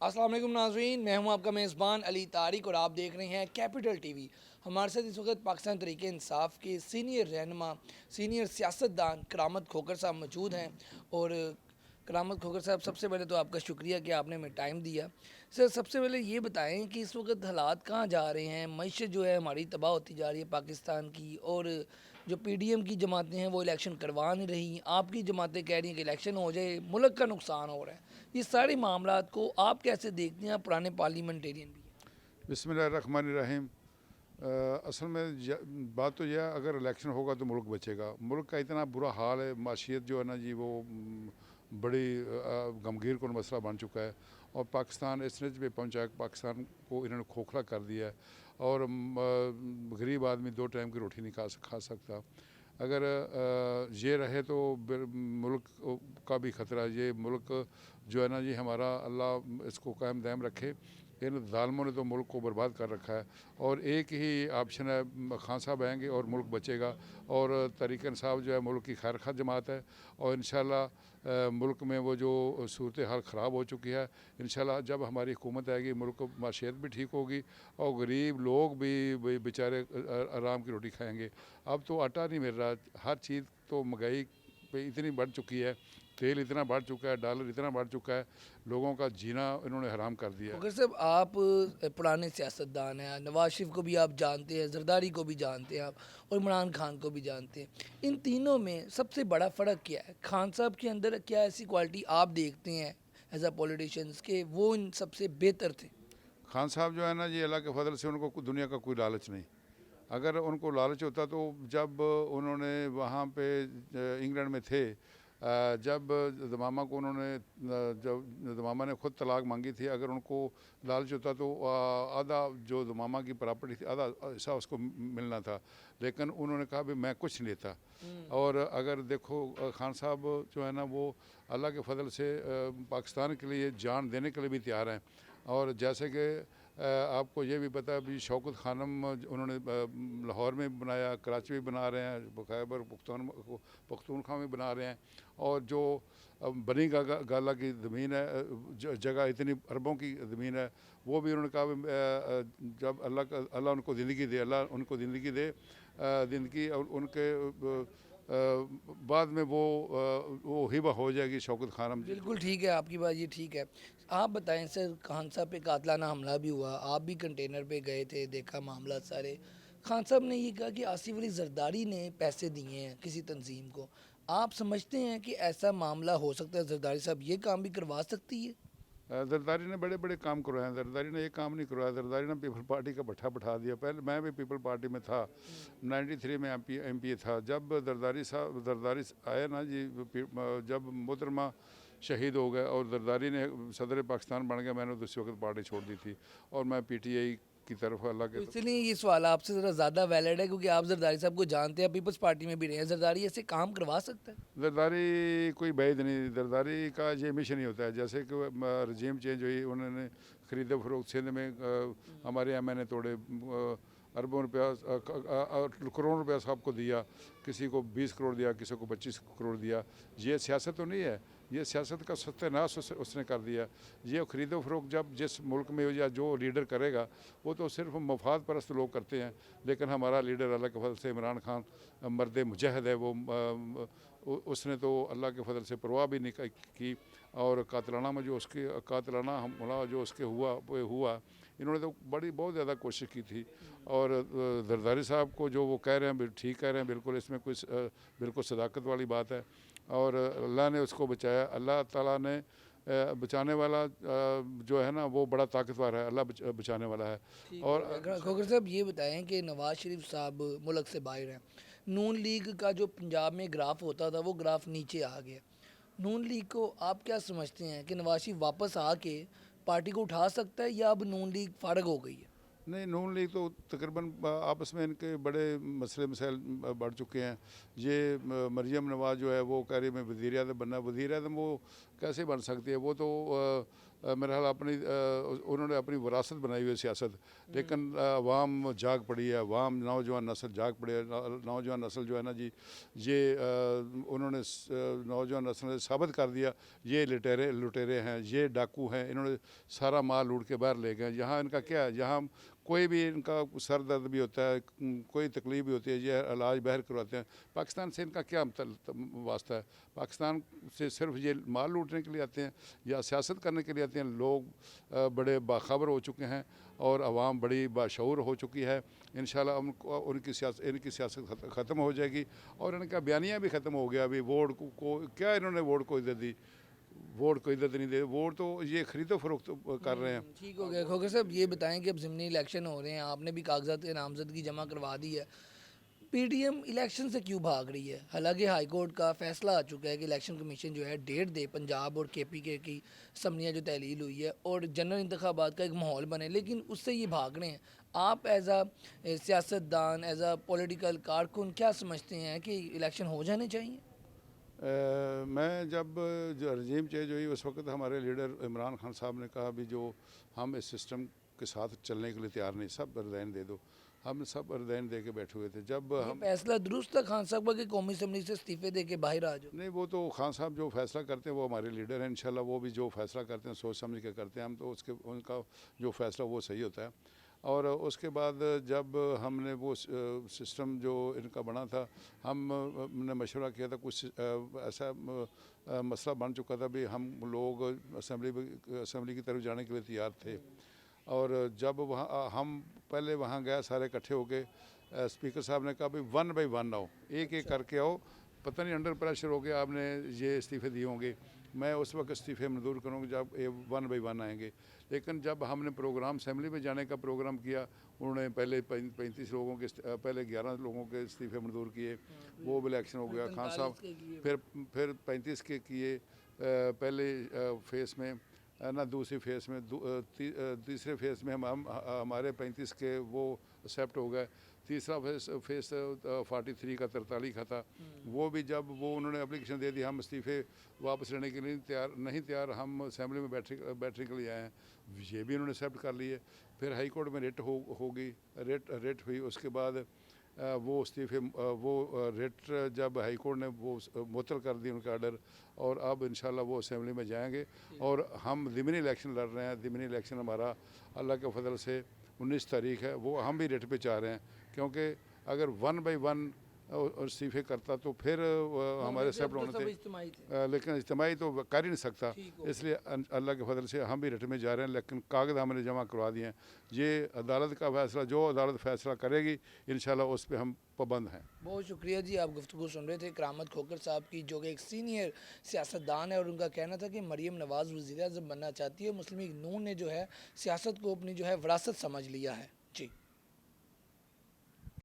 अस्सलाम वालेकुम नाज़रीन, मैं हूं आपका मेज़बान अली तारिक और आप देख रहे हैं कैपिटल टीवी। हमारे साथ इस वक्त पाकिस्तान तहरीक इंसाफ के सीनियर रहनुमा, सीनियर सियासतदान करामत खोखर साहब मौजूद हैं। और करामत खोखर साहब, सबसे पहले तो आपका शुक्रिया कि आपने हमें टाइम दिया। सर, सबसे पहले ये बताएं कि इस वक्त हालात कहाँ जा रहे हैं। मईशत जो है हमारी तबाह होती जा रही है पाकिस्तान की, और जो पीडीएम की जमातें हैं वो इलेक्शन करवा नहीं रही, आपकी जमातें कह रही हैं कि इलेक्शन हो जाए, मुल्क का नुकसान हो रहा है। ये सारे मामलात को आप कैसे देखते हैं? आप पुराने पार्लियामेंटेरियन भी हैं। बिस्मिल्लाहिर्रहमानिर्रहीम। असल में बात तो यह है, अगर इलेक्शन होगा तो मुल्क बचेगा। मुल्क का इतना बुरा हाल है, माशियत जो है ना जी वो बड़ी गमगीर कौन मसला बन चुका है। और पाकिस्तान इस नज पे पहुँचा है कि पाकिस्तान को इन्होंने खोखला कर दिया है। और गरीब आदमी 2 टाइम की रोटी नहीं खा सकता। अगर ये रहे तो मुल्क का भी ख़तरा है। ये मुल्क जो है ना जी हमारा, अल्लाह इसको कायम दायम रखे। इन जालमों ने तो मुल्क को बर्बाद कर रखा है। और एक ही ऑप्शन है, खान साहब आएंगे और मुल्क बचेगा। और तहरीक इंसाफ जो है मुल्क की खैर खा जमात है। और इंशाल्लाह मुल्क में वो जो सूरत हाल ख़राब हो चुकी है, इंशाल्लाह जब हमारी हुकूमत आएगी मुल्क माशियत भी ठीक होगी और गरीब लोग भी बेचारे आराम की रोटी खाएंगे। अब तो आटा नहीं मिल रहा, हर चीज़ तो महंगाई पे इतनी बढ़ चुकी है, तेल इतना बढ़ चुका है, डॉलर इतना बढ़ चुका है, लोगों का जीना इन्होंने हराम कर दिया है। खोखर साहब, आप पुराने सियासतदान हैं, नवाज शरीफ को भी आप जानते हैं, जरदारी को भी जानते हैं आप, और इमरान खान को भी जानते हैं। इन तीनों में सबसे बड़ा फ़र्क क्या है? खान साहब के अंदर क्या ऐसी क्वालिटी आप देखते हैं एज अ पॉलिटिशियंस के वो इन सबसे बेहतर थे? खान साहब जो है ना जी, अल्लाह के फजल से उनको दुनिया का कोई लालच नहीं। अगर उनको लालच होता तो जब उन्होंने वहाँ पे इंग्लैंड में थे, जब दमामा को उन्होंने जब दमामा ने ख़ुद तलाक मांगी थी, अगर उनको लालच होता तो आधा जो दमामा की प्रॉपर्टी थी आधा हिस्सा उसको मिलना था। लेकिन उन्होंने कहा भी मैं कुछ नहीं लेता। और अगर देखो खान साहब जो है ना वो अल्लाह के फजल से पाकिस्तान के लिए जान देने के लिए भी तैयार हैं। और जैसे कि आपको ये भी पता है अभी शौकत खानम उन्होंने लाहौर में बनाया, कराची में बना रहे हैं, खैबर पख्तूनख्वा में बना रहे हैं। और जो बनी गाला की ज़मीन है, जगह इतनी अरबों की ज़मीन है, वो भी उन्होंने कहा जब अल्लाह उनको ज़िंदगी दे, अल्लाह उनको ज़िंदगी दे, ज़िंदगी और उनके बाद में वो हिबा हो जाएगी शौकत खानम। बिल्कुल ठीक है, आपकी बात ये ठीक है। आप बताएं सर, खान साहब पे कातलाना हमला भी हुआ, आप भी कंटेनर पे गए थे, देखा मामला सारे। खान साहब ने ये कहा कि आसिफ अली जरदारी ने पैसे दिए हैं किसी तंजीम को। आप समझते हैं कि ऐसा मामला हो सकता है, जरदारी साहब ये काम भी करवा सकती है? जरदारी ने बड़े बड़े काम करवाए हैं। जरदारी ने ये काम नहीं करवाया। जरदारी ने पीपल पार्टी का भट्ठा बैठा दिया। पहले मैं भी पीपल पार्टी में था, 93 में एमपी था। जब जरदारी आए ना जी, जब मोहतरमा शहीद हो गए और जरदारी ने सदर पाकिस्तान बन गया, मैंने उसी वक्त पार्टी छोड़ दी थी और मैं पीटीआई की तरफ अल्लाह तो के। इसलिए ये सवाल आपसे ज़रा ज़्यादा वैलिड है, क्योंकि आप जरदारी साहब को जानते हैं, पीपल्स पार्टी में भी रहे हैं। जरदारी ऐसे काम करवा सकता है? जरदारी कोई बैद नहीं। जरदारी का ये मिशन ही होता है, जैसे कि रजीम चेंज हुई, उन्होंने ख़रीद फरोख्त सिंध में हमारे यहाँ मैंने तोड़े, अरबों रुपया करोड़ रुपया सबको दिया, किसी को 20 करोड़ दिया, किसी को 25 करोड़ दिया। ये सियासत तो नहीं है, ये सियासत का सत्यानाश उसने कर दिया। ये ख़रीदो फरोख्त जब जिस मुल्क में या जो लीडर करेगा वो तो सिर्फ मफाद परस्त लोग करते हैं। लेकिन हमारा लीडर अल्लाह के फजल से इमरान खान मर्द मुजाहिद है, वो उसने तो अल्लाह के फजल से परवाह भी नहीं की। और कातलाना में जो उसके कातलाना हमला जो उसके हुआ, इन्होंने तो बहुत ज़्यादा कोशिश की थी। और जरदारी साहब को जो वो कह रहे हैं ठीक कह रहे हैं, बिल्कुल इसमें कोई बिल्कुल सदाकत वाली बात है। और अल्लाह ने उसको बचाया, अल्लाह ताला ने बचाने वाला जो है ना वो बड़ा ताकतवर है, अल्लाह बचाने वाला है। और खोखर साहब, ये बताएं कि नवाज शरीफ साहब मुल्क से बाहर हैं। नून लीग का जो पंजाब में ग्राफ होता था वो ग्राफ नीचे आ गया। नून लीग को आप क्या समझते हैं कि नवाज शरीफ वापस आके पार्टी को उठा सकता है, या अब नून लीग फारग हो गई है? नहीं, नून लीग तो तकरीबन आपस में इनके बड़े मसले मसाइल बढ़ चुके हैं। ये मरियम नवाज़ जो है वो कह रही है मैं वज़ीर आज़म बनना। वज़ीर आज़म वो कैसे बन सकती है? वो तो मेरा ख्याल उन्होंने अपनी विरासत बनाई हुई है सियासत, लेकिन अवाम जाग पड़ी है, अवाम नौजवान नस्ल जाग पड़ी है। नौजवान नस्ल जो है ना जी, ये उन्होंने नौजवान नस्ल ने साबित कर दिया ये लुटेरे हैं, ये डाकू हैं, इन्होंने सारा माल लूट के बाहर ले गए। यहाँ इनका क्या है, यहाँ कोई भी इनका सर दर्द भी होता है, कोई तकलीफ भी होती है, ये इलाज बाहर करवाते हैं। पाकिस्तान से इनका क्या वास्ता है? पाकिस्तान से सिर्फ ये माल लूटने के लिए आते हैं या सियासत करने के लिए आते हैं। लोग बड़े बाखबर हो चुके हैं और आवाम बड़ी बाशऊर हो चुकी है। इंशाल्लाह इनकी सियासत ख़त्म हो जाएगी और इनका बयानिया भी ख़त्म हो गया। अभी वोट को क्या इन्होंने वोट को इज्जत दी? वोट को इज्जत नहीं दे, वोट तो ये खरीदो फरोख्त कर रहे हैं। ठीक हो गया खोखर साहब, ये बताएं कि अब ज़िमनी इलेक्शन हो रहे हैं, आपने भी कागजात नामजदगी जमा करवा दी है, पीटीएम इलेक्शन से क्यों भाग रही है? हालांकि हाई कोर्ट का फैसला आ चुका है कि इलेक्शन कमीशन जो है डेट दे पंजाब और केपीके की असम्बलियाँ जो तहलील हुई है और जनरल इंतखाबात का एक माहौल बने, लेकिन उससे ये भाग रहे हैं। आप एज आ सियासतदान, एज आ पॉलिटिकल कारकुन क्या समझते हैं कि इलेक्शन हो जाने चाहिए? मैं जब जो रजीम चेंज हुई उस वक्त हमारे लीडर इमरान खान साहब ने कहा भी जो हम इस सिस्टम के साथ चलने के लिए तैयार नहीं, सब रिज़ाइन दे दो। हम सब रिज़ाइन दे के बैठे हुए थे। जब ये हम फैसला दुरुस्त था खान साहब का कि कौमी असम्बली से इस्तीफे दे के बाहर आ जाओ? नहीं, वो तो खान साहब जो फैसला करते हैं वो हमारे लीडर हैं। इंशाल्लाह वो भी जो फैसला करते हैं सोच समझ के करते हैं। हम तो उनका जो फैसला वो सही होता है। और उसके बाद जब हमने वो सिस्टम जो इनका बना था, हमने मशवरा किया था, कुछ ऐसा मसला बन चुका था भी हम लोग असम्बली की तरफ जाने के लिए तैयार थे। और जब वहाँ हम पहले वहाँ गए सारे इकट्ठे होके, स्पीकर साहब ने कहा भाई 1 बाई 1 आओ, एक एक करके आओ। पता नहीं अंडर प्रेशर हो गया आपने ये इस्तीफे दिए होंगे। मैं उस वक्त इस्तीफे मंजूर करूँगा जब 1 बाई 1 आएंगे। लेकिन जब हमने प्रोग्राम असेंबली में जाने का प्रोग्राम किया, उन्होंने पहले 35 लोगों के पहले 11 लोगों के इस्तीफे मंजूर किए, वो भी इलेक्शन हो गया। खान साहब फिर 35 के किए पहले फेस में ना, दूसरी फेस में तीसरे फेस में हमारे 35 के वो एक्सेप्ट हो गए। तीसरा फेस 43 का 43 का था, वो भी जब वो उन्होंने एप्लीकेशन दे दी, हम इस्तीफे वापस लेने के लिए नहीं तैयार, हम असेंबली में बैठने के लिए आए हैं, ये भी उन्होंने एक्सेप्ट कर लिए। फिर हाई कोर्ट में रिट होगी, रिट हुई। उसके बाद वो इस्तीफे वो रिट जब हाई कोर्ट ने वो मुअत्तल कर दी उनका आर्डर, और अब इंशाल्लाह वो असेंबली में जाएंगे। और हम ज़िमनी इलेक्शन लड़ रहे हैं। ज़िमनी इलेक्शन हमारा अल्लाह के फजल से 19 तारीख है, वो हम भी रिट पे चाह रहे हैं, क्योंकि अगर 1 बाई 1 इस्तीफे करता तो फिर हमारे सब होने थे, लेकिन इज्तिमाई तो कर ही नहीं सकता। इसलिए अल्लाह के फजल से हम भी रिट में जा रहे हैं, लेकिन कागज़ हमने जमा करवा दिए हैं। ये अदालत का फैसला, जो अदालत फैसला करेगी इंशाल्लाह उस पर हम पाबंद हैं। बहुत शुक्रिया जी, आप गुफ्तगू सुन रहे थे करामत खोकर साहब की, जो कि एक सीनियर सियासतदान है, और उनका कहना था कि मरीम नवाज़ वज़ीर आज़म बनना चाहती है। मुस्लिम लीग नून ने जो है सियासत को अपनी जो है विरासत समझ लिया है। जी।